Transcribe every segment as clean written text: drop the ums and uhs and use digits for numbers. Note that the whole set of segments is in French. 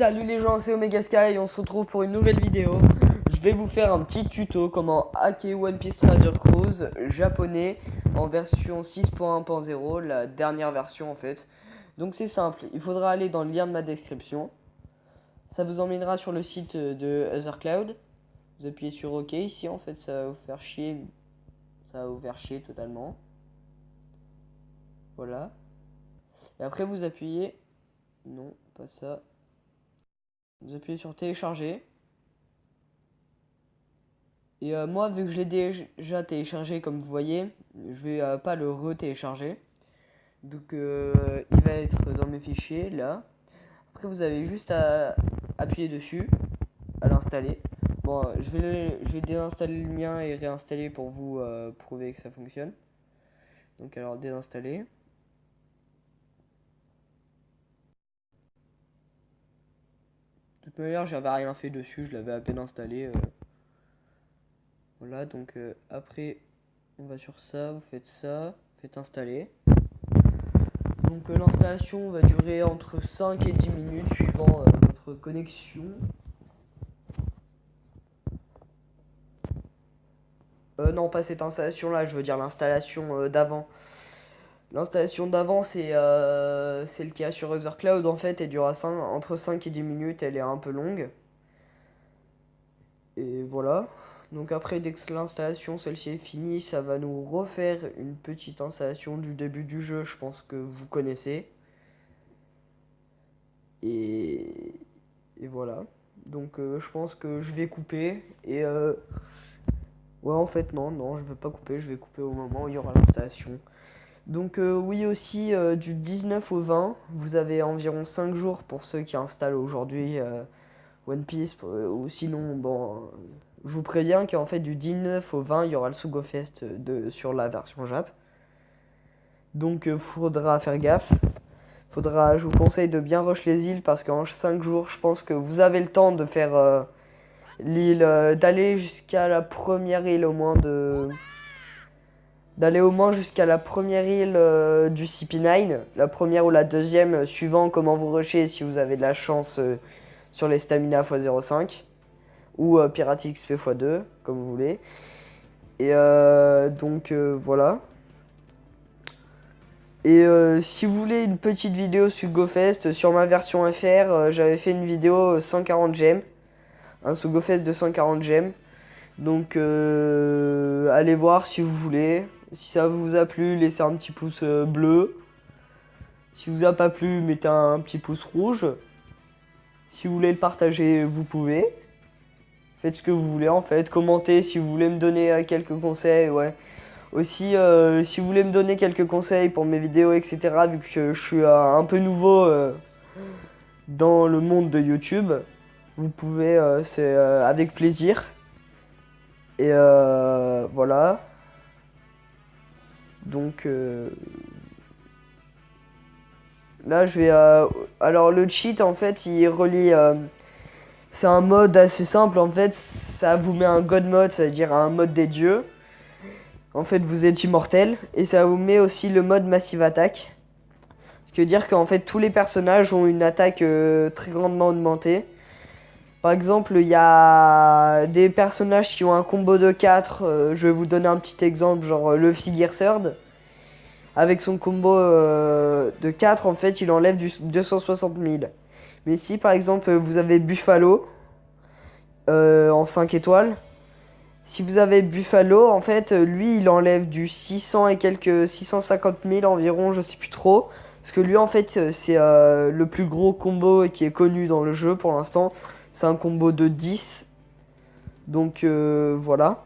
Salut les gens, c'est Omega Sky et on se retrouve pour une nouvelle vidéo. Je vais vous faire un petit tuto comment hacker One Piece Treasure Cruise japonais en version 6.1.0, la dernière version en fait. Donc c'est simple, il faudra aller dans le lien de ma description. Ça vous emmènera sur le site de Othercloud. Vous appuyez sur OK ici, en fait ça va vous faire chier. Ça va vous faire chier totalement. Voilà. Et après vous appuyez... Non, pas ça. Vous appuyez sur télécharger. Et moi, vu que je l'ai déjà téléchargé, comme vous voyez, je vais pas le re-télécharger. Donc, il va être dans mes fichiers, là. Après, vous avez juste à appuyer dessus, à l'installer. Bon, je vais désinstaller le mien et réinstaller pour vous prouver que ça fonctionne. Donc, alors, désinstaller. De toute manière, j'avais rien fait dessus, je l'avais à peine installé. Voilà, donc après, on va sur ça, vous faites installer. Donc l'installation va durer entre 5 et 10 minutes suivant votre connexion. Non, pas cette installation là, je veux dire l'installation d'avant. L'installation d'avant c'est celle qu'il y a sur Othercloud en fait, elle dure entre 5 et 10 minutes, elle est un peu longue. Et voilà. Donc après, dès que l'installation celle-ci est finie, ça va nous refaire une petite installation du début du jeu, je pense que vous connaissez. Et, et voilà. Donc je pense que je vais couper. Et ouais, en fait, non, je vais pas couper. Je vais couper au moment où il y aura l'installation. Donc oui aussi, du 19 au 20, vous avez environ 5 jours pour ceux qui installent aujourd'hui One Piece. Ou sinon, bon, je vous préviens qu'en fait du 19 au 20, il y aura le Sugofest sur la version Jap. Donc faudra faire gaffe. Je vous conseille de bien rush les îles parce qu'en 5 jours, je pense que vous avez le temps de faire l'île, d'aller jusqu'à la première île au moins d'aller au moins jusqu'à la première île du CP9, la première ou la deuxième, suivant comment vous rushez, si vous avez de la chance sur les stamina x05 ou Pirate XP x2, comme vous voulez. Et donc voilà. Et si vous voulez une petite vidéo sur GoFest, sur ma version FR, j'avais fait une vidéo 140 gemmes. Un GoFest de 140 gemmes. Donc allez voir si vous voulez. Si ça vous a plu, laissez un petit pouce bleu. Si vous a pas plu, mettez un petit pouce rouge. Si vous voulez le partager, vous pouvez. Faites ce que vous voulez en fait. Commentez si vous voulez me donner quelques conseils, ouais. Aussi, si vous voulez me donner quelques conseils pour mes vidéos, etc., vu que je suis un peu nouveau dans le monde de YouTube, vous pouvez, c'est avec plaisir. Et voilà. Donc, là, je vais... alors, le cheat, en fait, il relie... c'est un mode assez simple, en fait. Ça vous met un God mode, c'est-à-dire un mode des dieux. En fait, vous êtes immortel. Et ça vous met aussi le mode Massive Attack. Ce qui veut dire qu'en fait, tous les personnages ont une attaque très grandement augmentée. Par exemple, il y a des personnages qui ont un combo de 4. Je vais vous donner un petit exemple, genre Luffy Gearsword. Avec son combo de 4, en fait, il enlève du 260 000. Mais si, par exemple, vous avez Buffalo en 5 étoiles, si vous avez Buffalo, en fait, lui, il enlève du 600 et quelques 650 000 environ, je sais plus trop. Parce que lui, en fait, c'est le plus gros combo qui est connu dans le jeu pour l'instant. C'est un combo de 10. Donc, voilà.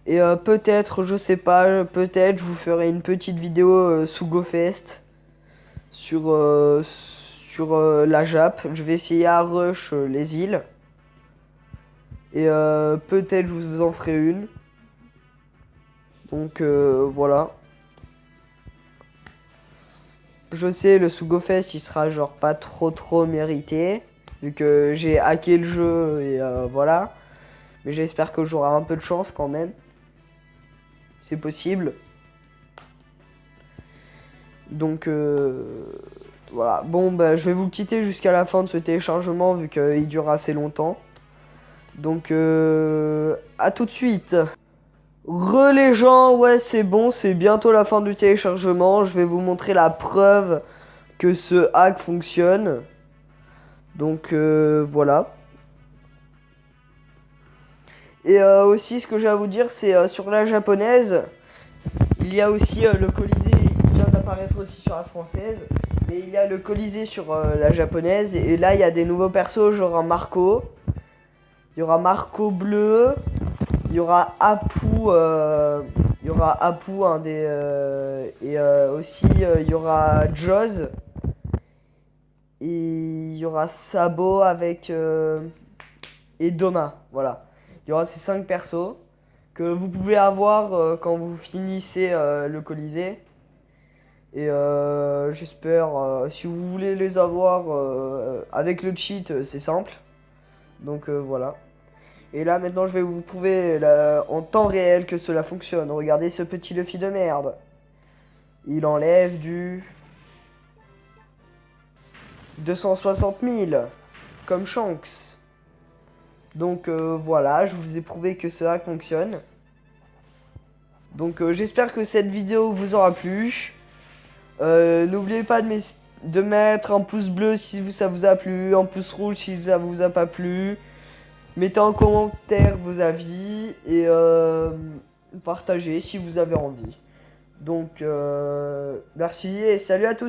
Et peut-être, je sais pas, peut-être je vous ferai une petite vidéo sous GoFest sur la Jap. Je vais essayer à rush les îles. Et peut-être je vous en ferai une. Donc voilà. Je sais, le Sugofest il sera genre pas trop mérité. Vu que j'ai hacké le jeu et voilà. Mais j'espère que j'aurai un peu de chance quand même. C'est possible. Donc Voilà, bon bah je vais vous quitter jusqu'à la fin de ce téléchargement vu qu'il dure assez longtemps. Donc à tout de suite. Les gens, ouais c'est bon, c'est bientôt la fin du téléchargement. Je vais vous montrer la preuve que ce hack fonctionne. Donc voilà. Et aussi ce que j'ai à vous dire c'est sur la japonaise, il y a aussi le Colisée, il vient d'apparaître aussi sur la française. Et il y a le Colisée sur la japonaise. Et là il y a des nouveaux persos, genre un Marco. Il y aura Marco bleu. Il y aura Apu. Il y aura Apu, un des. Et aussi il y aura Joz. Et il y aura Sabo avec. Et Doma. Voilà. Il y aura ces 5 persos que vous pouvez avoir quand vous finissez le Colisée. Et j'espère, si vous voulez les avoir avec le cheat, c'est simple. Donc voilà. Et là maintenant je vais vous prouver en temps réel que cela fonctionne. Regardez ce petit Luffy de merde. Il enlève du 260 000 comme Shanks. Donc voilà, je vous ai prouvé que ce hack fonctionne. Donc j'espère que cette vidéo vous aura plu. N'oubliez pas de mettre un pouce bleu si ça vous a plu, un pouce rouge si ça vous a pas plu. Mettez en commentaire vos avis et partagez si vous avez envie. Donc merci et salut à tous.